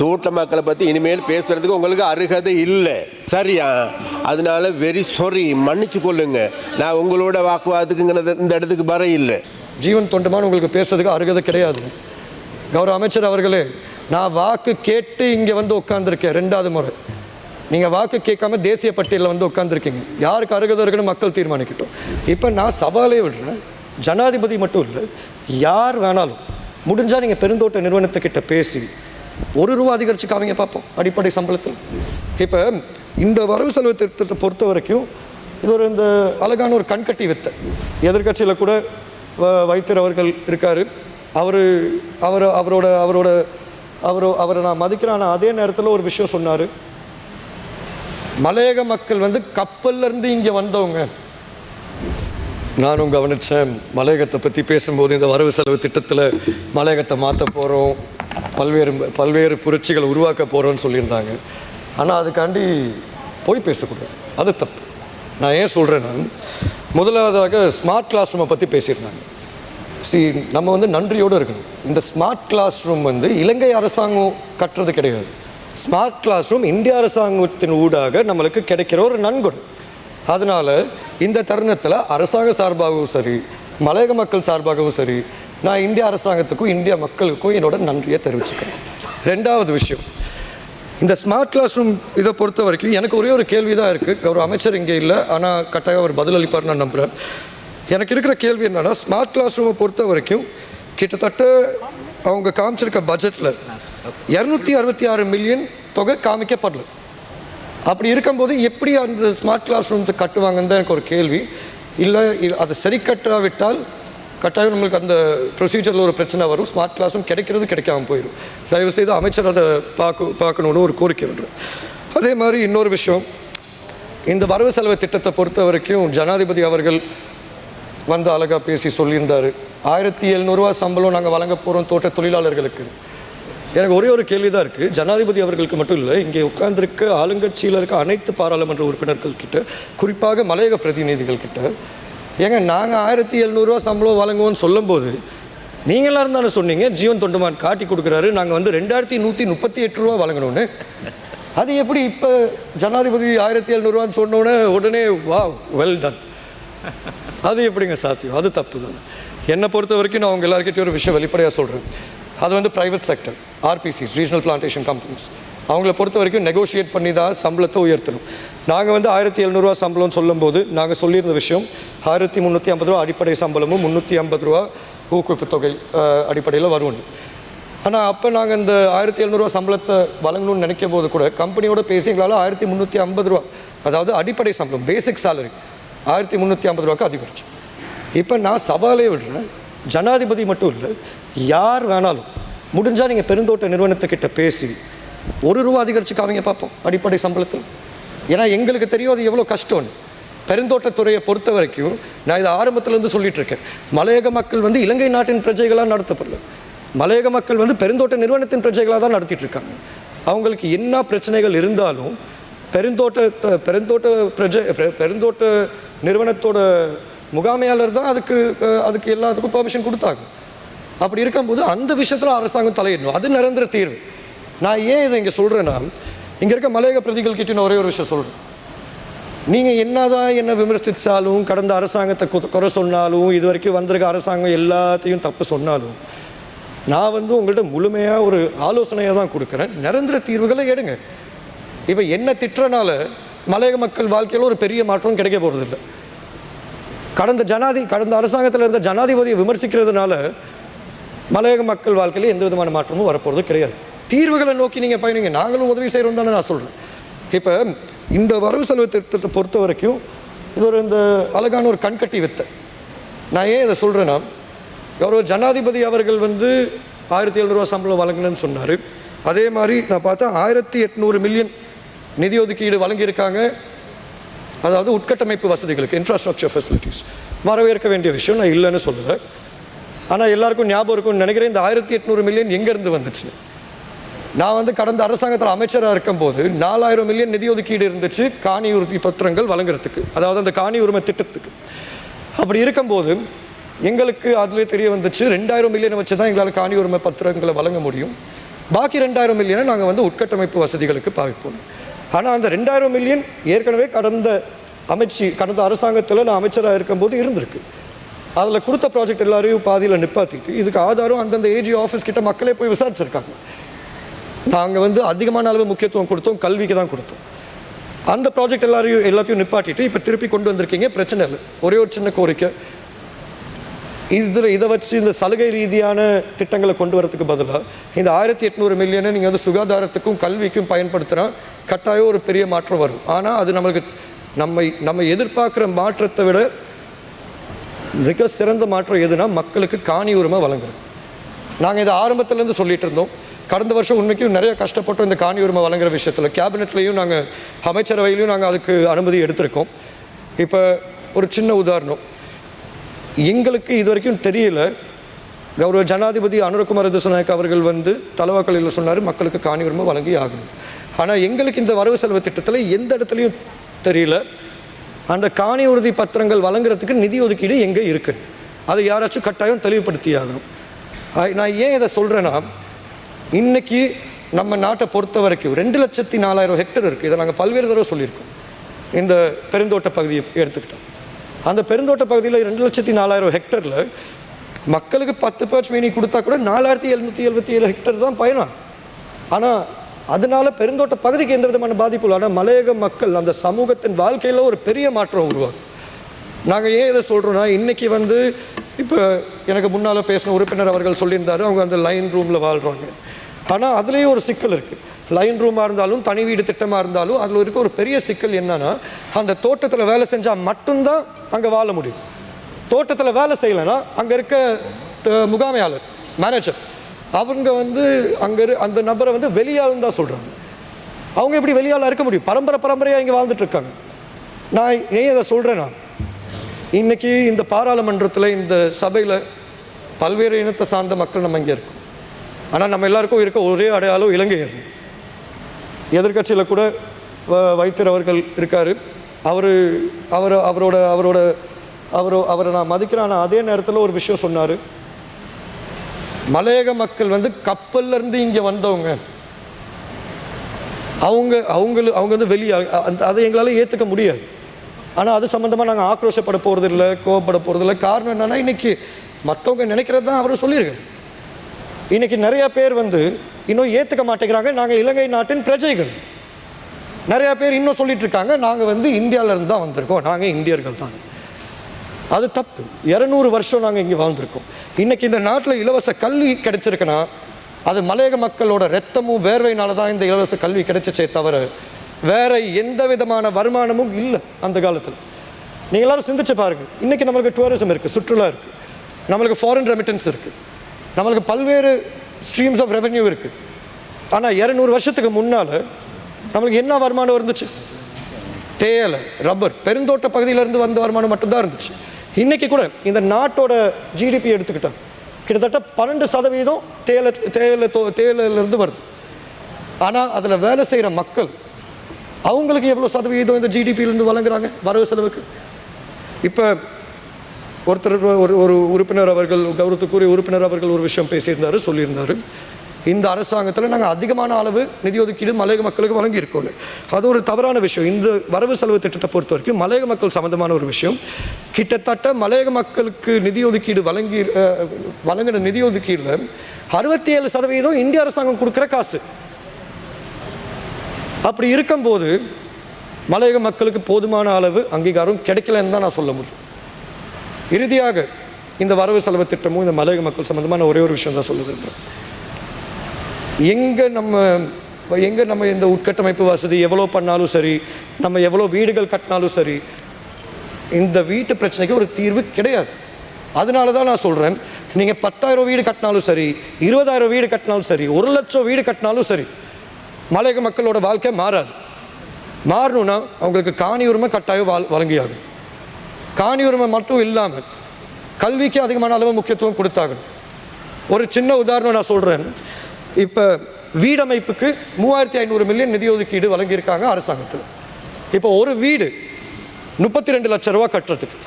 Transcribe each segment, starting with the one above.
தோட்ட மக்களை பற்றி இனிமேல் பேசுகிறதுக்கு உங்களுக்கு அருகதை இல்லை, சரியா? அதனால வெரி சாரி, மன்னிச்சு கொள்ளுங்க. நான் உங்களோட வாக்குவாதத்துக்குங்கிறது இந்த இடத்துக்கு வர இல்லை. ஜீவன் தொண்டமான் உங்களுக்கு பேசுறதுக்கு அருகதை கிடையாது. கௌரவ அமைச்சர் அவர்களே, நான் வாக்கு கேட்டு இங்கே வந்து உட்காந்துருக்கேன் 2வது முறை. நீங்கள் வாக்கு கேட்காம தேசிய பட்டியலில் வந்து உட்காந்துருக்கீங்க. யாருக்கு அருகதை இருக்குன்னு மக்கள் தீர்மானிக்கட்டும். இப்போ நான் சவாலே விடுறேன், ஜனாதிபதி மட்டும் இல்லை, யார் வேணாலும் முடிஞ்சால் நீங்கள் பெருந்தோட்ட நிறுவனத்துக்கிட்ட பேசி ₹1 அதிகரித்து காமிங்க பார்ப்போம் அடிப்படை சம்பளத்தில். இப்போ இந்த வரவு செலவு திட்டத்தை பொறுத்த வரைக்கும் இது ஒரு இந்த அழகான ஒரு கண்கட்டி வித்தை. எதிர்கட்சியில் கூட வைத்தியர் அவர்கள் இருக்கார். அவரை நான் மதிக்கிறேன். ஆனால் அதே நேரத்தில் ஒரு விஷயம் சொன்னார், மலையக மக்கள் வந்து கப்பல்லேருந்து இங்கே வந்தவங்க. நானும் கவனித்தேன், மலையகத்தை பற்றி பேசும்போது இந்த வரவு செலவு திட்டத்தில் மலையகத்தை மாற்ற போகிறோம், பல்வேறு புரட்சிகளை உருவாக்க போகிறோன்னு சொல்லியிருந்தாங்க. ஆனால் அதுக்காண்டி போய் பேசக்கூடாது, அது தப்பு. நான் ஏன் சொல்கிறேன்னா, முதலாவதாக ஸ்மார்ட் கிளாஸ் ரூமை பற்றி பேசியிருந்தாங்க. நம்ம வந்து நன்றியோடு இருக்கணும். இந்த ஸ்மார்ட் கிளாஸ் ரூம் வந்து இலங்கை அரசாங்கம் கட்டுறது கிடையாது. ஸ்மார்ட் கிளாஸ் ரூம் இந்திய அரசாங்கத்தின் ஊடாக நம்மளுக்கு கிடைக்கிற ஒரு நன்கொடை. அதனால் இந்த தருணத்தில் அரசாங்க சார்பாகவும் சரி, மலையக மக்கள் சார்பாகவும் சரி, நான் இந்திய அரசாங்கத்துக்கும் இந்திய மக்களுக்கும் என்னோட நன்றியை தெரிவிச்சுக்கிறேன். 2வது விஷயம், இந்த ஸ்மார்ட் கிளாஸ் ரூம் இதை பொறுத்த வரைக்கும் எனக்கு ஒரே ஒரு கேள்வி தான் இருக்குது. கௌரவ அமைச்சர் இங்கே இல்லை, ஆனால் கட்டாயம் அவர் பதிலளிப்பார் நான் நம்புகிறேன். எனக்கு இருக்கிற கேள்வி என்னென்னா, ஸ்மார்ட் கிளாஸ் ரூமை பொறுத்த வரைக்கும் கிட்டத்தட்ட அவங்க காமிச்சிருக்க பட்ஜெட்டில் 266 மில்லியன் தொகை காமிக்கப்படல. அப்படி இருக்கும்போது எப்படி அந்த ஸ்மார்ட் கிளாஸ் ரூம்ஸை கட்டுவாங்கன்னு தான் எனக்கு ஒரு கேள்வி. இல்லை அதை சரி கட்டாவிட்டால் கட்டாயம் நம்மளுக்கு அந்த ப்ரொசீஜரில் ஒரு பிரச்சனை வரும், ஸ்மார்ட் கிளாஸ் ரூம் கிடைக்காம போயிடும். தயவுசெய்து அமைச்சர் அதை பார்க்கணுன்னு ஒரு கோரிக்கை விடுறேன். அதே மாதிரி இன்னொரு விஷயம், இந்த வரவு செலவு திட்டத்தை பொறுத்த வரைக்கும் ஜனாதிபதி அவர்கள் வந்து அழகாக பேசி சொல்லியிருந்தார், 1700 சம்பளம் நாங்கள் வழங்க போகிறோம் தோட்ட தொழிலாளர்களுக்கு. எனக்கு ஒரே ஒரு கேள்வி தான் இருக்குது, ஜனாதிபதி அவர்களுக்கு மட்டும் இல்லை, இங்கே உட்கார்ந்துருக்க ஆளுங்கட்சியில் இருக்க அனைத்து பாராளுமன்ற உறுப்பினர்கள் கிட்ட, குறிப்பாக மலையக பிரதிநிதிகள் கிட்ட, ஏங்க நாங்கள் 1700 சம்பளம் வழங்குவோம்னு சொல்லும்போது நீங்களாக இருந்தாலும் சொன்னீங்க, ஜீவன் தொண்டமான் காட்டி கொடுக்குறாரு நாங்கள் வந்து 2138 வழங்கணும்னு. அது எப்படி இப்போ ஜனாதிபதி 1700 சொன்னோன்னே உடனே வா வெல் டன், அது எப்படிங்க சாத்தியம்? அது தப்பு தானே. என்னை பொறுத்த வரைக்கும் நான் அவங்க எல்லாருக்கிட்டையும் ஒரு விஷயம் வெளிப்படையாக சொல்கிறேன், அது வந்து private sector, RPCs, regional plantation companies, அவங்கள பொறுத்த வரைக்கும் நெகோஷியேட் பண்ணி தான் சம்பளத்தை உயர்த்தணும். நாங்கள் வந்து 1700 சம்பளம் சொல்லும்போது நாங்கள் சொல்லியிருந்த விஷயம் 1350 அடிப்படை சம்பளமும் 350 ஊக்குவிப்பு தொகை அடிப்படையில் வருவோம். ஆனால் அப்போ நாங்கள் இந்த 1700 சம்பளத்தை வழங்கணும்னு நினைக்கும் போது கூட கம்பெனியோட பேசி எங்களால் 1350, அதாவது அடிப்படை சம்பளம் பேசிக் சேலரி 1350 அதிகரிச்சோம். இப்போ நான் சவாலே விடுறேன், ஜனாதிபதி மட்டும் இல்லை, யார் வேணாலும் முடிஞ்சால் நீங்கள் பெருந்தோட்ட நிறுவனத்துக்கிட்ட பேசி ₹1 அதிகரித்து காமிங்க பார்ப்போம் அடிப்படை சம்பளத்தில். ஏன்னா எங்களுக்கு தெரியும் அது எவ்வளோ கஷ்டம்னு. பெருந்தோட்டத்துறையை பொறுத்த வரைக்கும் நான் இதை ஆரம்பத்திலேருந்து சொல்லிட்டு இருக்கேன், மலையக மக்கள் வந்து இலங்கை நாட்டின் பிரஜைகளாக நடத்தப்படல, மலையக மக்கள் வந்து பெருந்தோட்ட நிறுவனத்தின் பிரஜைகளாக தான் நடத்திட்டு இருக்காங்க. அவங்களுக்கு என்ன பிரச்சனைகள் இருந்தாலும் பெருந்தோட்ட நிறுவனத்தோட முகாமையாளர் தான் அதுக்கு எல்லாத்துக்கும் பெர்மிஷன் கொடுத்தாங்க. அப்படி இருக்கும்போது அந்த விஷயத்தில் அரசாங்கம் தலையிடணும், அது நிரந்தர தீர்வு. நான் ஏன் இதை இங்கே சொல்கிறேன்னா, இங்கே இருக்க மலையக பிரதிகள் கிட்ட நான் ஒரே ஒரு விஷயம் சொல்கிறேன், நீங்கள் என்ன விமர்சித்தாலும், கடந்த அரசாங்கத்தை குறை சொன்னாலும், இது வரைக்கும் வந்திருக்க அரசாங்கம் எல்லாத்தையும் தப்பு சொன்னாலும், நான் வந்து உங்கள்கிட்ட முழுமையாக ஒரு ஆலோசனையாக தான் கொடுக்குறேன், நிரந்தர தீர்வுகளை எடுங்க. இப்போ என்ன திட்டுறனால மலையக மக்கள் வாழ்க்கையில் ஒரு பெரிய மாற்றம் கிடைக்க போகிறதில்லை. கடந்த அரசாங்கத்தில் இருந்த ஜனாதிபதியை விமர்சிக்கிறதுனால மலையக மக்கள் வாழ்க்கையில் எந்த விதமான மாற்றமும் வரப்போகிறது கிடையாது. தீர்வுகளை நோக்கி நீங்கள் பயணிங்க, நாங்களும் உதவி செய்கிறோம் தானே நான் சொல்கிறேன். இப்போ இந்த வரவு செலவு திட்டத்தை பொறுத்த வரைக்கும் இது ஒரு இந்த அழகான ஒரு கண்கட்டி வித்தை. நான் ஏன் இதை சொல்கிறேன்னா, கௌரவ ஜனாதிபதி அவர்கள் வந்து 1700 சம்பளம் வழங்கணும்னு சொன்னார். அதே மாதிரி நான் பார்த்தா 1800 மில்லியன் நிதி ஒதுக்கீடு வழங்கியிருக்காங்க, அதாவது உட்கட்டமைப்பு வசதிகளுக்கு, இன்ஃப்ராஸ்ட்ரக்சர் ஃபெசிலிட்டிஸ். வரவேற்க வேண்டிய விஷயம், நான் இல்லைன்னு சொல்லலை. ஆனால் எல்லாருக்கும் ஞாபகம் இருக்கும்னு நினைக்கிறேன், இந்த 1800 மில்லியன் எங்கேருந்து வந்துச்சு. நான் வந்து கடந்த அரசாங்கத்தில் அமைச்சராக இருக்கும்போது 4000 மில்லியன் நிதி ஒதுக்கீடு இருந்துச்சு காணி உறுதி பத்திரங்கள் வழங்குறதுக்கு, அதாவது அந்த காணி உரிமை திட்டத்துக்கு. அப்படி இருக்கும்போது எங்களுக்கு அதில் தெரிய வந்துச்சு 2000 மில்லியனை வச்சு தான் எங்களால் காணி உரிமை பத்திரங்களை வழங்க முடியும். பாக்கி 2000 மில்லியனை நாங்கள் வந்து உட்கட்டமைப்பு வசதிகளுக்கு பாவிப்போம். ஆனால் அந்த 2000 மில்லியன் ஏற்கனவே கடந்த அரசாங்கத்தில் நான் அமைச்சராக இருக்கும்போது இருந்திருக்கு. அதில் கொடுத்த ப்ராஜெக்ட் எல்லாரையும் பாதியில் நிப்பாத்திட்டு இதுக்கு ஆதாரம் அந்தந்த ஏஜி ஆஃபீஸ் கிட்ட மக்களே போய் விசாரிச்சிருக்காங்க. நாங்கள் வந்து அதிகமான அளவு முக்கியத்துவம் கொடுத்தோம், கல்விக்கு தான் கொடுத்தோம். அந்த ப்ராஜெக்ட் எல்லாத்தையும் நிப்பாட்டிட்டு இப்போ திருப்பி கொண்டு வந்திருக்கீங்க, பிரச்சனை இல்லை. ஒரே ஒரு சின்ன கோரிக்கை, இதை வச்சு இந்த சலுகை ரீதியான திட்டங்களை கொண்டு வரதுக்கு பதிலாக இந்த 1800 மில்லியனை நீங்கள் வந்து சுகாதாரத்துக்கும் கல்விக்கும் பயன்படுத்தினா கட்டாயம் ஒரு பெரிய மாற்றம் வரும். ஆனால் அது நம்ம எதிர்பார்க்குற மாற்றத்தை விட மிக சிறந்த மாற்றம் எதுனா மக்களுக்கு காணி உரிமை வழங்குறது. நாங்கள் இதை ஆரம்பத்துலேருந்து சொல்லிட்டு இருந்தோம். கடந்த வருஷம் உண்மைக்கும் நிறைய கஷ்டப்பட்டோம் இந்த காணி உரிமை வழங்குற விஷயத்தில். கேபினெட்லேயும் நாங்கள் அமைச்சரவையிலையும் நாங்கள் அதுக்கு அனுமதி எடுத்திருக்கோம். இப்போ ஒரு சின்ன உதாரணம், எங்களுக்கு இது வரைக்கும் தெரியல, கௌரவ ஜனாதிபதி அனுரகுமார் திசுநாயக் அவர்கள் வந்து தலவாக்கலையில் சொன்னார் மக்களுக்கு காணி உரிமை வழங்கி ஆகணும். ஆனால் எங்களுக்கு இந்த வரவு செலவு திட்டத்தில் எந்த இடத்துலையும் தெரியல அந்த காணி உறுதி பத்திரங்கள் வழங்குறதுக்கு நிதி ஒதுக்கீடு எங்கே இருக்குது, அதை யாராச்சும் கட்டாயம் தெளிவுபடுத்தி ஆகணும். நான் ஏன் இதை சொல்கிறேன்னா, இன்றைக்கி நம்ம நாட்டை பொறுத்த வரைக்கும் 2,04,000 ஹெக்டர் இருக்குது. இதை நாங்கள் பல்வேறு தடவை சொல்லியிருக்கோம். இந்த பெருந்தோட்ட பகுதியை எடுத்துக்கிட்டோம். அந்த பெருந்தோட்ட பகுதியில் 2,04,000 ஹெக்டரில் மக்களுக்கு 10 பேர்ச் மீனி கொடுத்தா கூட 4,777 ஹெக்டர் தான் பயணம். ஆனால் அதனால் பெருந்தோட்ட பகுதிக்கு எந்த விதமான பாதிப்பு இல்லை. ஆனால் மலையக மக்கள் அந்த சமூகத்தின் வாழ்க்கையில் ஒரு பெரிய மாற்றம் உருவாகும். நாங்கள் ஏன் இதை சொல்கிறோன்னா, இன்றைக்கி வந்து இப்போ எனக்கு முன்னால் பேசின உறுப்பினர் அவர்கள் சொல்லியிருந்தார் அவங்க அந்த லைன் ரூமில் வாழ்கிறாங்க. ஆனால் அதுலேயும் ஒரு சிக்கல் இருக்குது. லைன் ரூமாக இருந்தாலும் தனி வீடு திட்டமாக இருந்தாலும் அதில் இருக்க ஒரு பெரிய சிக்கல் என்னன்னா, அந்த தோட்டத்தில் வேலை செஞ்சால் மட்டும்தான் அங்கே வாழ முடியும். தோட்டத்தில் வேலை செய்யலைன்னா அங்கே இருக்க முகாமையாளர் மேனேஜர் அவங்க வந்து அந்த நபரை வந்து வெளியாளுன்னு தான் சொல்கிறாங்க. அவங்க எப்படி வெளியாளாக இருக்க முடியும்? பரம்பரையாக இங்கே வாழ்ந்துட்டு இருக்காங்க. நான் ஏன் இதை சொல்கிறேன்னா, இன்றைக்கி இந்த பாராளுமன்றத்தில் இந்த சபையில் பல்வேறு இனத்தை சார்ந்த மக்கள் நம்ம இங்கே இருக்கோம். ஆனால் நம்ம எல்லாருக்கும் இருக்க ஒரே அடையாளம் இலங்கையர். எதிர்கட்சியில் கூட வைத்தியர் அவர்கள் இருக்கார். அவரை நான் மதிக்கிறேன். ஆனால் அதே நேரத்தில் ஒரு விஷயம் சொன்னார், மலையக மக்கள் வந்து கப்பல்லேருந்து இங்கே வந்தவங்க, அவங்க வந்து வெளியே அதை எங்களால் ஏற்றுக்க முடியாது. ஆனால் அது சம்மந்தமாக நாங்கள் ஆக்ரோஷப்பட போகிறதில்ல, கோவப்பட போகிறதில்ல. காரணம் என்னென்னா, இன்றைக்கி மற்றவங்க நினைக்கிறது தான் அவர் சொல்லியிருக்காரு. இன்றைக்கி நிறையா பேர் வந்து இன்னும் ஏற்றுக்க மாட்டேங்கிறாங்க, நாங்கள் இலங்கை நாட்டின் பிரஜைகள். நிறையா பேர் இன்னும் சொல்லிட்டு இருக்காங்க, நாங்கள் வந்து இந்தியாவிலேருந்து தான் வந்திருக்கோம், நாங்கள் இந்தியர்கள் தான். அது தப்பு. 200 வருஷம் நாங்கள் இங்கே வாழ்ந்திருக்கோம். இன்றைக்கி இந்த நாட்டில் இலவச கல்வி கிடைச்சிருக்குன்னா அது மலையக மக்களோட ரத்தமும் வேர்வையினால தான் இந்த இலவச கல்வி கிடைச்சிச்சே தவிர வேறு எந்த விதமான வருமானமும் இல்லை அந்த காலத்தில். நீங்கள் எல்லோரும் சிந்திச்சு பாருங்கள். இன்றைக்கி நம்மளுக்கு டூரிசம் இருக்குது, சுற்றுலா இருக்குது, நம்மளுக்கு ஃபாரின் ரெமிட்டன்ஸ் இருக்குது, நம்மளுக்கு பல்வேறு ஸ்ட்ரீம்ஸ் ஆஃப் ரெவென்யூ இருக்குது. ஆனால் 200 வருஷத்துக்கு முன்னால் நம்மளுக்கு என்ன வருமானம் இருந்துச்சு? தேயிலை, ரப்பர், பெருந்தோட்ட பகுதியிலேருந்து வந்த வருமானம் மட்டும்தான் இருந்துச்சு. இன்றைக்கி கூட இந்த நாட்டோட ஜிடிபி எடுத்துக்கிட்டால் கிட்டத்தட்ட 12% தேயிலையிலேருந்து வருது. ஆனால் அதில் வேலை செய்கிற மக்கள் அவங்களுக்கு எவ்வளோ சதவீதம் இந்த ஜிடிபியிலேருந்து வழங்குறாங்க வரவு செலவுக்கு? இப்போ ஒரு உறுப்பினர் அவர்கள், கௌரவத்துக்குரிய உறுப்பினர் அவர்கள் ஒரு விஷயம் பேசியிருந்தார், சொல்லியிருந்தார், இந்த அரசாங்கத்தில் நாங்கள் அதிகமான அளவு நிதி ஒதுக்கீடு மலையக மக்களுக்கு வழங்கியிருக்கோம். அது ஒரு தவறான விஷயம். இந்த வரவு செலவு திட்டத்தை பொறுத்த வரைக்கும் மலையக மக்கள் சம்மந்தமான ஒரு விஷயம். கிட்டத்தட்ட மலையக மக்களுக்கு நிதி ஒதுக்கீடு வழங்கின நிதி ஒதுக்கீடில் 67% இந்திய அரசாங்கம் கொடுக்குற காசு. அப்படி இருக்கும்போது மலையக மக்களுக்கு போதுமான அளவு அங்கீகாரம் கிடைக்கலன்னு தான் நான் சொல்ல முடியும். இறுதியாக இந்த வரவு செலவு திட்டமும் இந்த மலையக மக்கள் சம்மந்தமான ஒரே ஒரு விஷயம் தான் சொல்ல விரும்புகிறேன். எங்கே நம்ம இந்த உட்கட்டமைப்பு வசதி எவ்வளோ பண்ணாலும் சரி, நம்ம எவ்வளோ வீடுகள் கட்டினாலும் சரி, இந்த வீட்டு பிரச்சனைக்கு ஒரு தீர்வு கிடையாது. அதனால தான் நான் சொல்கிறேன், நீங்கள் 10,000 வீடு கட்டினாலும் சரி, 20,000 வீடு கட்டினாலும் சரி, 1,00,000 வீடு கட்டினாலும் சரி, மலையக மக்களோட வாழ்க்கை மாறாது. மாறணும்னா அவங்களுக்கு காணி உரிமை கட்டாயம் வழங்கியாகும். காணி உரிமை மட்டும் இல்லாமல் கல்விக்கு அதிகமான அளவு முக்கியத்துவம் கொடுத்தாகணும். ஒரு சின்ன உதாரணம் நான் சொல்கிறேன். இப்போ வீடமைப்புக்கு 3,500 மில்லியன் நிதி ஒதுக்கீடு வழங்கியிருக்காங்க அரசாங்கத்தில். இப்போ ஒரு வீடு 32 லட்சம் ரூபா கட்டுறதுக்கு,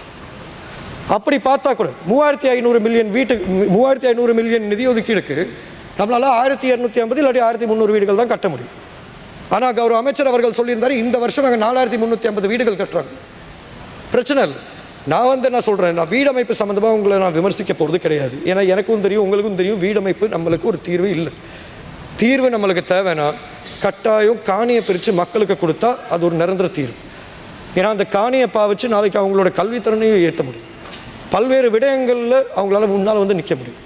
அப்படி பார்த்தா கூட 3,500 மில்லியன் நிதி ஒதுக்கீடுக்கு நம்மளால் 1250 இல்லாட்டி 1300 வீடுகள் தான் கட்ட முடியும். ஆனால் கௌரவ அமைச்சர் அவர்கள் சொல்லியிருந்தார் இந்த வருஷம் நாங்கள் 4350 வீடுகள் கட்டுறாங்க. பிரச்சனை இல்லை. நான் சொல்கிறேன், நான் வீடமைப்பு சம்மந்தமாக உங்களை நான் விமர்சிக்க போகிறது கிடையாது. ஏன்னா எனக்கும் தெரியும், உங்களுக்கும் தெரியும், வீடமைப்பு நம்மளுக்கு ஒரு தீர்வு இல்லை. தீர்வு நம்மளுக்கு தேவைன்னா கட்டாயம் காணியை பிரித்து மக்களுக்கு கொடுத்தா அது ஒரு நிரந்தர தீர்வு. ஏன்னா அந்த காணியை பாவிச்சு நாளைக்கு அவங்களோட கல்வித்திறனையும் ஏற்ற முடியும். பல்வேறு விடயங்களில் அவங்களால முன்னால் வந்து நிற்க முடியும்.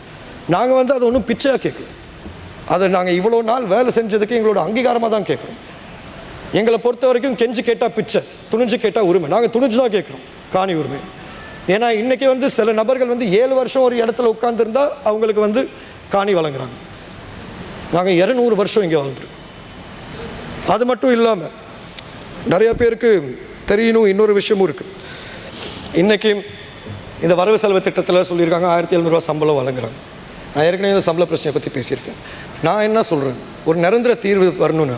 நாங்கள் வந்து அதை ஒன்றும் பிச்சையாக கேட்கல. அதை நாங்கள் இவ்வளோ நாள் வேலை செஞ்சதுக்கு எங்களோட அங்கீகாரமாக தான் கேட்குறோம். எங்களை பொறுத்த வரைக்கும் கெஞ்சு கேட்டால் பிச்சை, துணிஞ்சு கேட்டால் உரிமை. நாங்கள் துணிஞ்சு தான் கேட்குறோம் காணி உரிமை. ஏன்னா இன்றைக்கி வந்து சில நபர்கள் வந்து 7 வருஷம் ஒரு இடத்துல உட்காந்துருந்தால் அவங்களுக்கு வந்து காணி வழங்குறாங்க. நாங்கள் 200 வருஷம் இங்கே வாழ்ந்துருக்கோம். அது மட்டும் இல்லாமல் நிறைய பேருக்கு தெரியணும் இன்னொரு விஷயமும் இருக்குது. இன்றைக்கி இந்த வரவு செலவு திட்டத்தில் சொல்லியிருக்காங்க 1700 சம்பளம் வழங்குறாங்க. நான் ஏற்கனவே இந்த சம்பள பிரச்சனையை பற்றி பேசியிருக்கேன். நான் என்ன சொல்கிறேன், ஒரு நிரந்தர தீர்வு வரணும்னா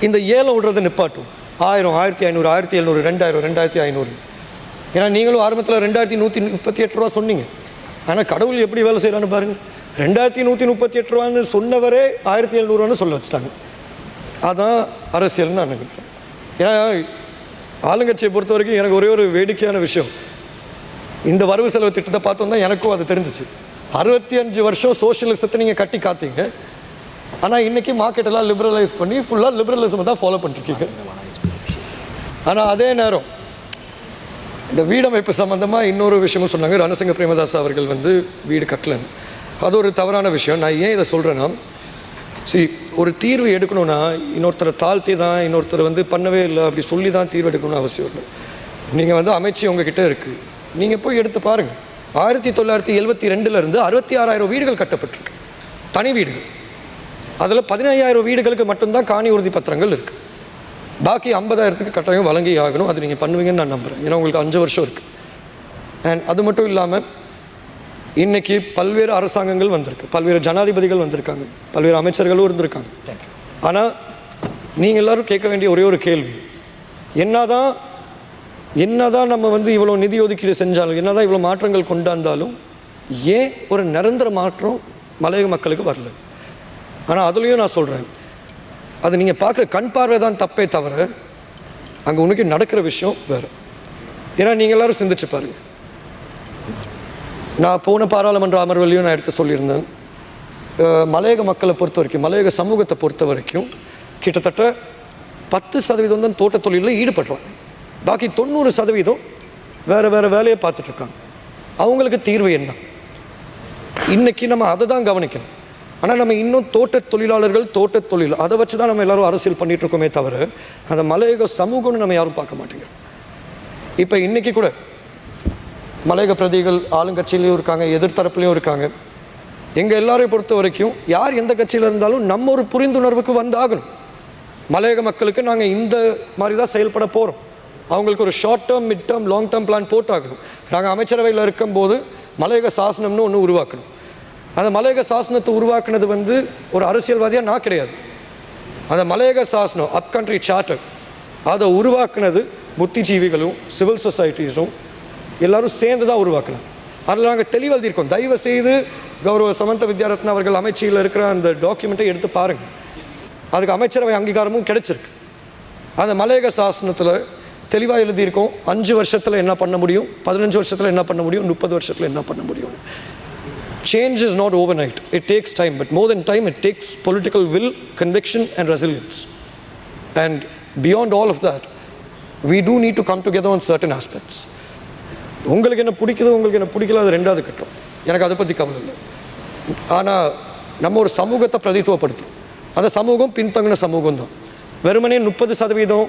இந்த ஏலம் விடுறதை நிப்பாட்டும். 1000, 1500, 1700, 2000, 2500. ஏன்னா நீங்களும் ஆரம்பத்தில் 2138 ரூபா சொன்னீங்க. ஆனால் கடவுள் எப்படி வேலை செய்யலான்னு பாருங்கள். 2138 ரூபான்னு சொன்னவரே 1700 சொல்ல வச்சுட்டாங்க. அதான் அரசியல்னு நான் நினைக்கிறேன். ஏன்னா ஆளுங்கட்சியை பொறுத்த வரைக்கும் எனக்கு ஒரே ஒரு வேடிக்கையான விஷயம், இந்த வரவு செலவு திட்டத்தை பார்த்தோம் தான் எனக்கும் அது தெரிஞ்சிச்சு. 65 வருஷம் சோஷியலிசத்தை நீங்கள் கட்டி காத்தீங்க. ஆனால் இன்றைக்கி மார்க்கெட்டெல்லாம் லிபரலைஸ் பண்ணி ஃபுல்லாக லிபரலிசம் தான் ஃபாலோ பண்ணிருக்கீங்க. ஆனால் அதே நேரம் இந்த வீடமைப்பு சம்மந்தமாக இன்னொரு விஷயமும் சொன்னாங்க. ரணசிங்க பிரேமதாஸ் அவர்கள் வந்து வீடு கட்டலன்னு. அது ஒரு தவறான விஷயம். நான் ஏன் இதை சொல்கிறேன்னா, ஒரு தீர்வு எடுக்கணும்னா இன்னொருத்தரை தாழ்த்தி தான், இன்னொருத்தரை வந்து பண்ணவே இல்லை அப்படி சொல்லி தான் தீர்வு எடுக்கணும்னு அவசியம் இல்லை. நீங்கள் வந்து அமைச்சு உங்ககிட்ட இருக்குது, நீங்கள் போய் எடுத்து பாருங்கள். 1972 66,000 வீடுகள் கட்டப்பட்டிருக்கு, தனி வீடுகள். அதில் 15,000 வீடுகளுக்கு மட்டும்தான் காணி உறுதி பத்திரங்கள் இருக்குது. பாக்கி 50,000க்கு கட்டாயம் வழங்கி ஆகணும். அது நீங்கள் பண்ணுவீங்கன்னு நான் நம்புகிறேன். ஏன்னா உங்களுக்கு 5 வருஷம் இருக்குது. அண்ட் அது மட்டும் இல்லாமல் இன்றைக்கி பல்வேறு அரசாங்கங்கள் வந்திருக்கு, பல்வேறு ஜனாதிபதிகள் வந்திருக்காங்க, பல்வேறு அமைச்சர்களும் இருந்திருக்காங்க. ஆனால் நீங்கள் எல்லோரும் கேட்க வேண்டிய ஒரே ஒரு கேள்வி, என்னதான் நம்ம வந்து இவ்வளோ நிதி ஒதுக்கீடு செஞ்சாலும், என்னதான் இவ்வளோ மாற்றங்கள் கொண்டாந்தாலும் ஏன் ஒரு நிரந்தர மாற்றம் மலையக மக்களுக்கு வரல? ஆனால் அதுலேயும் நான் சொல்கிறேன், அது நீங்கள் பார்க்குற கண் பார்வை தான் தப்பே தவிர அங்கே உனக்கு நடக்கிற விஷயம் வேறு. ஏன்னா நீங்கள் எல்லோரும் சிந்திச்சு பாருங்கள். நான் போன பாராளுமன்ற அமர்வுலையும் நான் எடுத்து சொல்லியிருந்தேன், மலையக மக்களை பொறுத்த வரைக்கும், மலையக சமூகத்தை பொறுத்த வரைக்கும் கிட்டத்தட்ட 10% தான் தோட்ட தொழிலில் ஈடுபடுறாங்க. பாக்கி 90% வேறு வேலையை பார்த்துட்ருக்காங்க. அவங்களுக்கு தீர்வு என்ன? இன்றைக்கி நம்ம அதை தான் கவனிக்கணும். ஆனால் நம்ம இன்னும் தோட்ட தொழிலாளர்கள், தோட்ட தொழில் அதை வச்சு தான் நம்ம எல்லோரும் அரசியல் பண்ணிகிட்ருக்கோமே தவிர அந்த மலையக சமூகம்னு நம்ம யாரும் பார்க்க மாட்டேங்கிறோம். இப்போ இன்றைக்கி கூட மலையக பிரதிகள் ஆளுங்கட்சியிலையும் இருக்காங்க, எதிர்த்தரப்புலையும் இருக்காங்க. எங்கள் எல்லாரையும் பொறுத்த வரைக்கும் யார் எந்த கட்சியில் இருந்தாலும் நம்ம ஒரு புரிந்துணர்வுக்கு வந்தாகணும். மலையக மக்களுக்கு நாங்கள் இந்த மாதிரி தான் செயல்பட போகிறோம். அவங்களுக்கு ஒரு short term, mid term, long term plan போட்டாகணும். நாங்கள் அமைச்சரவையில் இருக்கும்போது மலையக சாசனம்னு ஒன்று உருவாக்கணும். அந்த மலையக சாசனத்தை உருவாக்குனது வந்து ஒரு அரசியல்வாதியாக நான் கிடையாது. அந்த மலையக சாசனம், அப் கண்ட்ரி சார்ட்டர், அதை உருவாக்குனது புத்திஜீவிகளும் சிவில் சொசைட்டிஸும் எல்லோரும் சேர்ந்து தான் உருவாக்கலாம். அதில் நாங்கள் தெளிவெழுதியிருக்கோம். தயவு செய்து கௌரவ சமந்த வித்யாரத்னா அவர்கள் அமைச்சியில் இருக்கிற அந்த டாக்குமெண்ட்டை எடுத்து பாருங்கள். அதுக்கு அமைச்சரவை அங்கீகாரமும் கிடைச்சிருக்கு. அந்த மலையக சாசனத்தில் தெளிவாக எழுதியிருக்கோம், 5 வருஷத்தில் என்ன பண்ண முடியும், 15 வருஷத்தில் என்ன பண்ண முடியும், 30 வருஷத்தில் என்ன பண்ண முடியும். Change is not overnight. It takes time, but more than time, it takes political will, conviction and resilience. And beyond all of that, we do need to come together on certain aspects. உங்களுக்கு என்ன பிடிக்குது, உங்களுக்கு என்ன பிடிக்கல, அது ரெண்டாவது கட்டம். எனக்கு அதை பற்றி கவலை இல்லை. ஆனால் நம்ம ஒரு சமூகத்தை பிரதித்துவப்படுத்தும். அந்த சமூகம் பின்தங்கின சமூகம் தான். வெறுமனே 30%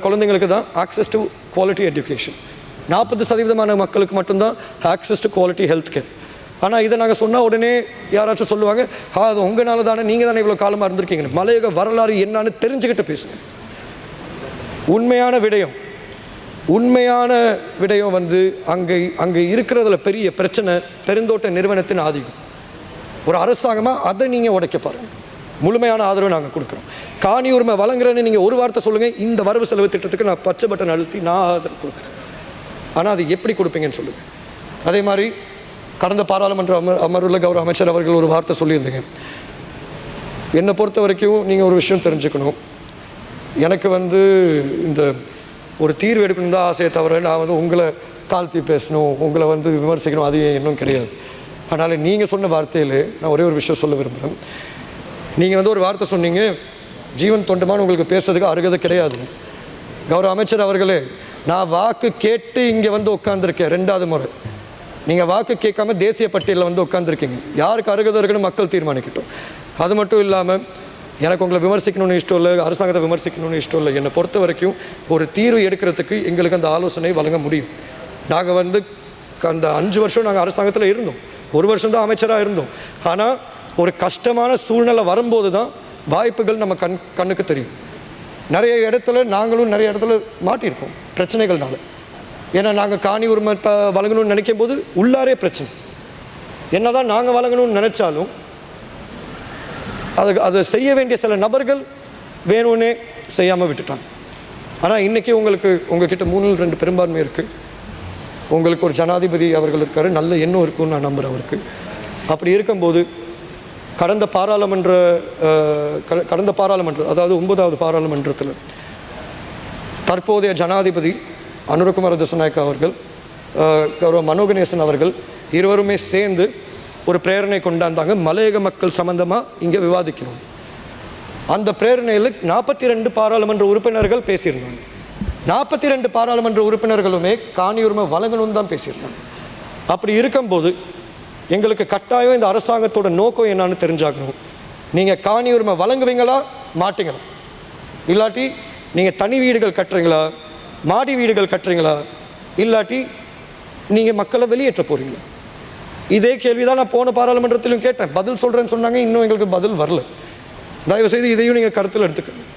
குழந்தைங்களுக்கு தான் ஆக்சஸ் டு குவாலிட்டி எஜுகேஷன், 40% மக்களுக்கு மட்டும்தான் access to quality health care. ஆனால் இதை நாங்கள் சொன்னால் உடனே யாராச்சும் சொல்லுவாங்க, அது உங்களால் தானே, நீங்கள் தானே இவ்வளோ காலமாக இருந்திருக்கீங்கன்னு. மலையக வரலாறு என்னான்னு தெரிஞ்சுக்கிட்டு பேசுங்க. உண்மையான விடயம் வந்து அங்கே இருக்கிறதுல பெரிய பிரச்சனை பெருந்தோட்ட நிறுவனத்தின் ஆதிக்கம். ஒரு அரசாங்கமாக அதை நீங்கள் உடைக்க பாருங்கள். முழுமையான ஆதரவை நாங்கள் கொடுக்குறோம். காணி உரிமை வழங்குறேன்னு நீங்கள் ஒரு வார்த்தை சொல்லுங்கள், இந்த வரவு செலவு திட்டத்துக்கு நான் பச்சை பட்டன் அழுத்தி நான் ஆதரவு கொடுக்குறேன். ஆனால் அது எப்படி கொடுப்பீங்கன்னு சொல்லுங்கள். அதே மாதிரி கடந்த பாராளுமன்ற அமர்வில் கௌரவ அமைச்சர் அவர்கள் ஒரு வார்த்தை சொல்லியிருந்தீங்க. என்னை பொறுத்த வரைக்கும் நீங்கள் ஒரு விஷயம் தெரிஞ்சுக்கணும். எனக்கு இந்த ஒரு தீர்வு எடுக்கணும் தான் ஆசையை தவிர நான் உங்களை தாழ்த்தி பேசணும், உங்களை விமர்சிக்கணும், அது இன்னும் கிடையாது. அதனால் நீங்கள் சொன்ன வார்த்தையில் நான் ஒரே ஒரு விஷயம் சொல்ல விரும்புகிறேன். நீங்கள் ஒரு வார்த்தை சொன்னீங்க, ஜீவன் தொண்டமான் உங்களுக்கு பேசுறதுக்கு அருகதை கிடையாது. கௌரவ அமைச்சர் அவர்களே, நான் வாக்கு கேட்டு இங்கே உட்காந்துருக்கேன் 2வது முறை. நீங்கள் வாக்கு கேட்காம தேசிய பட்டியலில் உட்காந்துருக்கீங்க. யாருக்கு அருகதை இருக்குன்னு மக்கள் தீர்மானிக்கட்டும். அது மட்டும் இல்லாமல் எனக்கு உங்களை விமர்சிக்கணும்னு இஷ்டம் இல்லை, அரசாங்கத்தை விமர்சிக்கணும்னு இஷ்டம் இல்லை. என்னை பொறுத்த வரைக்கும் ஒரு தீர்வு எடுக்கிறதுக்கு எங்களுக்கு அந்த ஆலோசனை வழங்க முடியும். நாங்கள் அந்த 5 வருஷம் நாங்கள் அரசாங்கத்தில் இருந்தோம், 1 வருஷம் தான் அமைச்சராக இருந்தோம். ஆனால் ஒரு கஷ்டமான சூழ்நிலை வரும்போது தான் வாய்ப்புகள் நம்ம கண்ணுக்கு தெரியும். நிறைய இடத்துல நாங்களும் நிறைய இடத்துல மாட்டியிருக்கோம் பிரச்சனைகள்னால. ஏன்னா நாங்கள் காணி உரிமை வழங்கணும்னு நினைக்கும் போது உள்ளாரே பிரச்சனை. என்ன தான் நாங்கள் வழங்கணும்னு நினச்சாலும் அதை செய்ய வேண்டிய சில நபர்கள் வேணும்னே செய்யாமல் விட்டுட்டாங்க. ஆனால் இன்றைக்கி உங்ககிட்ட 3-2 பெரும்பான்மை இருக்குது. உங்களுக்கு ஒரு ஜனாதிபதி அவர்கள் இருக்கார், நல்ல எண்ணம் இருக்குன்னு நான் நம்புகிறேன் அவருக்கு. அப்படி இருக்கும்போது கடந்த பாராளுமன்ற அதாவது 9வது பாராளுமன்றத்தில் தற்போதைய ஜனாதிபதி அனுரகுமார திசாநாயக்கா அவர்கள், கௌரவ மனோகணேசன் அவர்கள் இருவருமே சேர்ந்து ஒரு பிரேரணை கொண்டாந்தாங்க. மலையக மக்கள் சம்பந்தமாக இங்கே விவாதிக்கணும். அந்த பிரேரணையில் 42 பாராளுமன்ற உறுப்பினர்கள் பேசியிருந்தாங்க. 42 பாராளுமன்ற உறுப்பினர்களுமே காணி உரிமை வழங்கணும்னு தான் பேசியிருந்தாங்க. அப்படி இருக்கும்போது எங்களுக்கு கட்டாயம் இந்த அரசாங்கத்தோட நோக்கம் என்னான்னு தெரிஞ்சாகணும். நீங்கள் காணி உரிமை வழங்குவீங்களா மாட்டீங்களா, இல்லாட்டி நீங்கள் தனி வீடுகள் கட்டுறீங்களா, மாடி வீடுகள் கட்டுறீங்களா, இல்லாட்டி நீங்கள் மக்களை வெளியேற்ற போகிறீங்களா? இதே கேள்வி தான் நான் போன பாராளுமன்றத்திலும் கேட்டேன். பதில் சொல்கிறேன்னு சொன்னாங்க, இன்னும் எங்களுக்கு பதில் வரல. தயவுசெய்து இதையும் நீங்கள் கருத்தில் எடுத்துக்கணும்.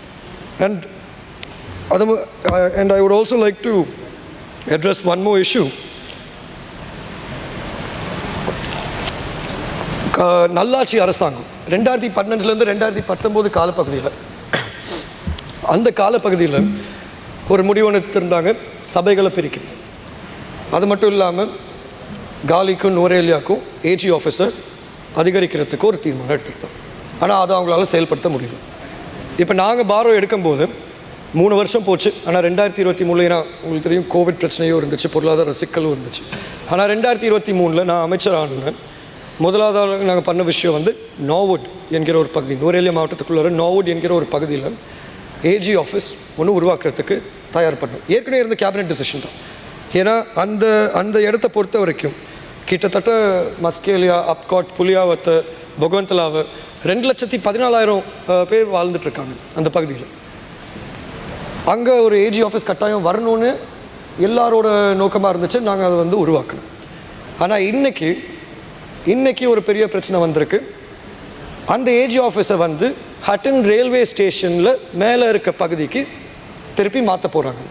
And I would also like to address one more issue. நல்லாட்சி அரசாங்கம் 2015 2019 காலப்பகுதியில், அந்த காலப்பகுதியில் ஒரு முடிவு எடுத்திருந்தாங்க, சபைகளை பிரிக்கணும். அது மட்டும் இல்லாமல் காலிக்கும் நுவரேலியாக்கும் ஏஜி ஆஃபீஸர் அதிகரிக்கிறதுக்கு ஒரு தீர்மானம் எடுத்துருந்தோம். ஆனால் அதை அவங்களால செயல்படுத்த முடியல. இப்போ நாங்கள் பாரோ எடுக்கும்போது 3 வருஷம் போச்சு. ஆனால் 2023 உங்களுக்கு தெரியும் கோவிட் பிரச்சனையும் இருந்துச்சு, பொருளாதார சிக்கலும் இருந்துச்சு. ஆனால் 2023 நான் அமைச்சர் ஆனேன். முதலாவதாக நாங்கள் பண்ண விஷயம் நாவுட் என்கிற ஒரு பகுதி, நுவரேலியா மாவட்டத்துக்குள்ள நாவுட் என்கிற ஒரு பகுதியில் ஏஜி ஆஃபீஸ் ஒன்று உருவாக்குறதுக்கு தயார் பண்ணோம். ஏற்கனவே இருந்த கேபினெட் டிசிஷன் தான். ஏன்னா அந்த இடத்த பொறுத்த வரைக்கும் கிட்டத்தட்ட மஸ்கேலியா, அப்காட், புலியாவத்தை, பகவந்தலாவை 2,14,000 பேர் வாழ்ந்துட்டுருக்காங்க அந்த பகுதியில். அங்கே ஒரு ஏஜி ஆஃபீஸ் கட்டாயம் வரணும்னு எல்லாரோட நோக்கமாக இருந்துச்சு. நாங்கள் அதை உருவாக்கணும். ஆனால் இன்றைக்கி ஒரு பெரிய பிரச்சனை வந்திருக்கு. அந்த ஏஜி ஆஃபீஸை ஹட்டன் ரயில்வே ஸ்டேஷனில் மேலே இருக்க பகுதிக்கு திருப்பி மாற்ற போகிறாங்க.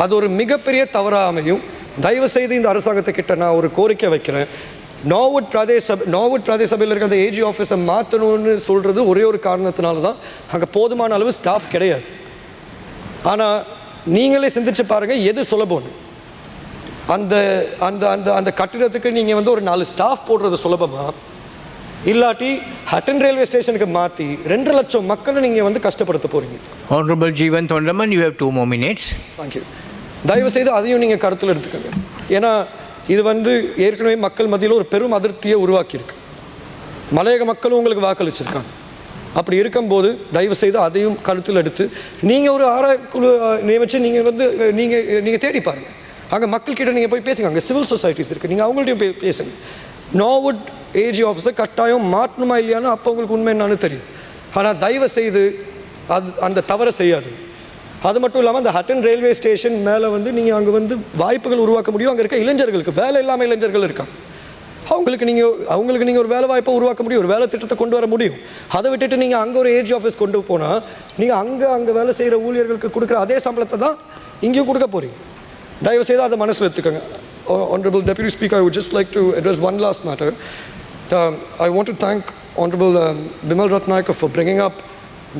அது ஒரு மிகப்பெரிய தவறாக அமையும். தயவுசெய்து இந்த அரசாங்கத்துக்கிட்ட நான் ஒரு கோரிக்கை வைக்கிறேன். நாவுட் பிரதேச சபையில் இருக்க அந்த ஏஜி ஆஃபீஸை மாற்றணும்னு சொல்கிறது ஒரே ஒரு காரணத்தினால தான். அங்கே போதுமான அளவு ஸ்டாஃப் கிடையாது. ஆனால் நீங்களே சிந்திச்சு பாருங்கள், எது சுலபம்னு. அந்த அந்த அந்த அந்த கட்டிடத்துக்கு நீங்கள் ஒரு 4 ஸ்டாஃப் போடுறது சுலபமாக, இல்லாட்டி ஹட்டன் ரயில்வே ஸ்டேஷனுக்கு மாற்றி 2 லட்சம் மக்களை நீங்கள் கஷ்டப்படுத்த போகிறீங்க. Honorable Jeevanthondaman, you have 2 more minutes. Thank you. தயவுசெய்து அதையும் நீங்கள் கருத்தில் எடுத்துக்கோங்க. ஏன்னா இது ஏற்கனவே மக்கள் மத்தியில் ஒரு பெரும் அதிருப்தியை உருவாக்கியிருக்கு. மலையக மக்களும் உங்களுக்கு வாக்களிச்சிருக்காங்க. அப்படி இருக்கும்போது தயவுசெய்து அதையும் கருத்தில் எடுத்து நீங்கள் ஒரு ஆராய்க்குழு நியமித்து நீங்கள் தேடி பாருங்கள். அங்கே மக்கள்கிட்ட நீங்கள் போய் பேசுங்க. அங்கே சிவில் சொசைட்டிஸ் இருக்குது, நீங்கள் அவங்கள்ட்டையும் பேசுங்க. நாவுட் ஏஜி ஆஃபீஸை கட்டாயம் மாற்றணுமா இல்லையான்னு அப்போ உங்களுக்கு உண்மை என்னான்னு தெரியும். ஆனால் தயவுசெய்து அந்த தவறை செய்யாது. அது மட்டும் இல்லாமல் அந்த ஹட்டன் ரயில்வே ஸ்டேஷன் மேலே நீங்கள் அங்கே வாய்ப்புகள் உருவாக்க முடியும். அங்கே இருக்க இளைஞர்களுக்கு, வேலை இல்லாமல் இளைஞர்கள் இருக்காங்க, அவங்களுக்கு நீங்கள் ஒரு வேலை வாய்ப்பை உருவாக்க முடியும், ஒரு வேலை திட்டத்தை கொண்டு வர முடியும். அதை விட்டுட்டு நீங்கள் அங்கே ஒரு ஏஜி ஆஃபீஸ் கொண்டு போனால் நீங்கள் அங்கே வேலை செய்கிற ஊழியர்களுக்கு கொடுக்குற அதே சம்பளத்தை தான் இங்கேயும் கொடுக்க போகிறீங்க. தயவுசெய்து அதை மனசில் எடுத்துக்கோங்க. Honorable Deputy Speaker, I would just like to address one last matter. I want to thank Honorable Bimal Ratnayaka for bringing up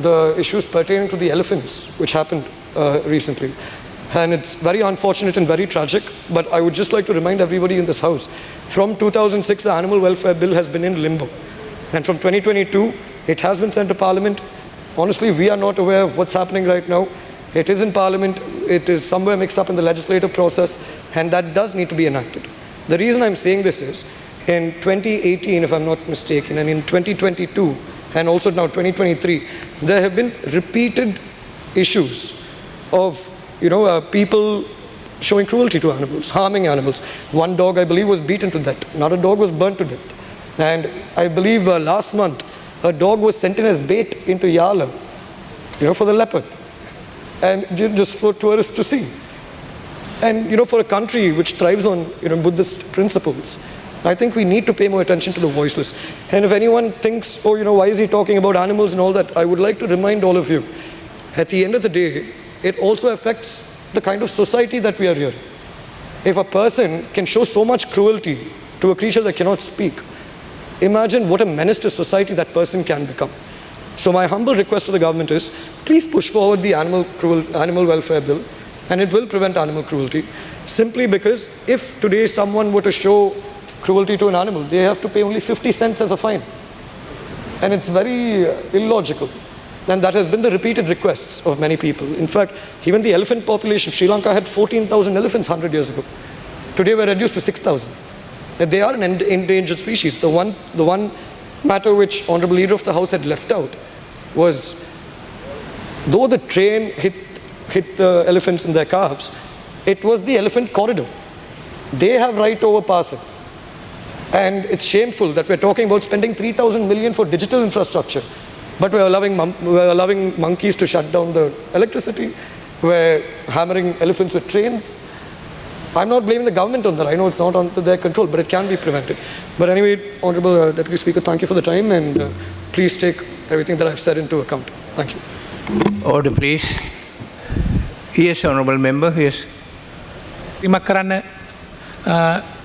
the issues pertaining to the elephants which happened recently. And it's very unfortunate and very tragic, but I would just like to remind everybody in this house, from 2006, the Animal Welfare Bill has been in limbo. And from 2022, it has been sent to Parliament. Honestly, we are not aware of what's happening right now. It is in Parliament, it is somewhere mixed up in the legislative process, and that does need to be enacted. The reason I'm saying this is, in 2018, if I'm not mistaken, and in 2022, and also now 2023, there have been repeated issues of people showing cruelty to animals, harming animals. One dog, I believe, was beaten to death. Another dog was burnt to death. And I believe last month, a dog was sent in as bait into Yala, for the leopard. And just for tourists to see. And for a country which thrives on Buddhist principles, I think we need to pay more attention to the voiceless. And if anyone thinks, why is he talking about animals and all that, I would like to remind all of you, at the end of the day, it also affects the kind of society that we are here. If a person can show so much cruelty to a creature that cannot speak, imagine what a menace to society that person can become. So my humble request to the government is, please push forward the animal welfare bill, and it will prevent animal cruelty, simply because if today someone were to show cruelty to an animal, they have to pay only 50 cents as a fine. And it's very illogical. And that has been the repeated requests of many people. In fact, even the elephant population, Sri Lanka had 14,000 elephants 100 years ago. Today we're reduced to 6,000. They are an endangered species. The one matter which Honorable Leader of the House had left out was, though the train hit the elephants in their calves, it was the elephant corridor. They have right to overpass it. And it's shameful that we're talking about spending 3,000 million for digital infrastructure, but we're allowing monkeys to shut down the electricity. We're hammering elephants with trains. I'm not blaming the government on that. I know it's not under their control, but it can be prevented. But anyway, Honorable Deputy Speaker, thank you for the time, and please take everything that I've said into account. Thank you. Order, please. Yes, Honourable Member, yes.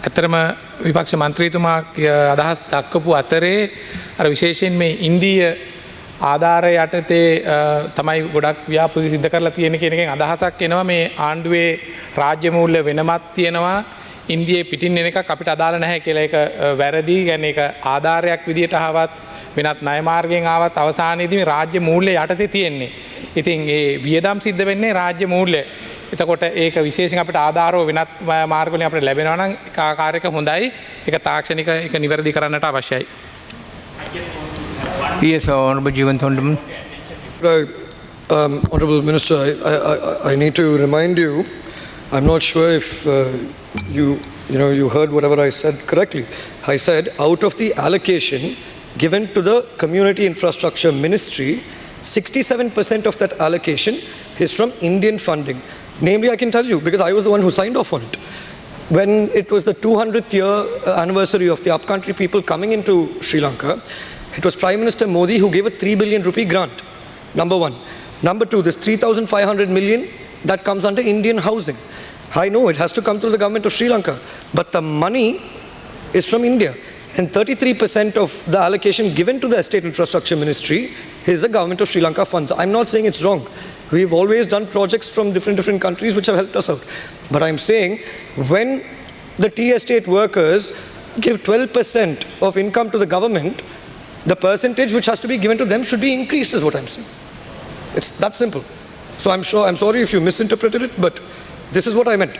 ඇතරම විපක්ෂ මන්ත්‍රීතුමා අදහස් දක්වපු අතරේ අර විශේෂයෙන් මේ ඉන්දීය ආධාරය යටතේ තමයි ගොඩක් ව්‍යාපෘති සිද්ධ කරලා තියෙන කියන එකෙන් අදහසක් එනවා මේ ආණ්ඩුවේ රාජ්‍ය මූල්‍ය වෙනමක් තියෙනවා ඉන්දියාවේ පිටින් එන එකක් අපිට අදාළ නැහැ කියලා ඒක වැරදි. يعني ඒක ආධාරයක් විදියට ආවත් වෙනත් ණය මාර්ගයෙන් ආවත් අවසානයේදී මේ රාජ්‍ය මූල්‍ය යටතේ තියෙන්නේ. ඉතින් ඒ වියදම් සිද්ධ වෙන්නේ රාජ්‍ය මූල්‍ය. එතකොට ඒක විශේෂයෙන් අපිට ආධාරව වෙනත් මාර්ග වලින් අපිට ලැබෙනවා නම් ඒක ආකාරයක හොඳයි. ඒක තාක්ෂණික ඒක නිවැරදි කරන්නට අවශ්‍යයි. Yes, Honourable Jeevanthondaman. Honourable Minister, I need to remind you, I'm not sure if you heard whatever I said correctly. I said out of the allocation given to the Community Infrastructure Ministry, 67% of that allocation is from Indian funding. Namely, I can tell you, because I was the one who signed off on it. When it was the 200th year anniversary of the upcountry people coming into Sri Lanka, it was Prime Minister Modi who gave a 3 billion rupee grant, number one. Number two, this 3,500 million, that comes under Indian housing. I know it has to come through the government of Sri Lanka, but the money is from India. And 33% of the allocation given to the Estate Infrastructure Ministry is the government of Sri Lanka funds. I'm not saying it's wrong. We've always done projects from different countries which have helped us out. But I'm saying when the tea estate workers give 12% of income to the government, the percentage which has to be given to them should be increased, is what I'm saying. It's that simple. So I'm sorry if you misinterpreted it, but this is what I meant.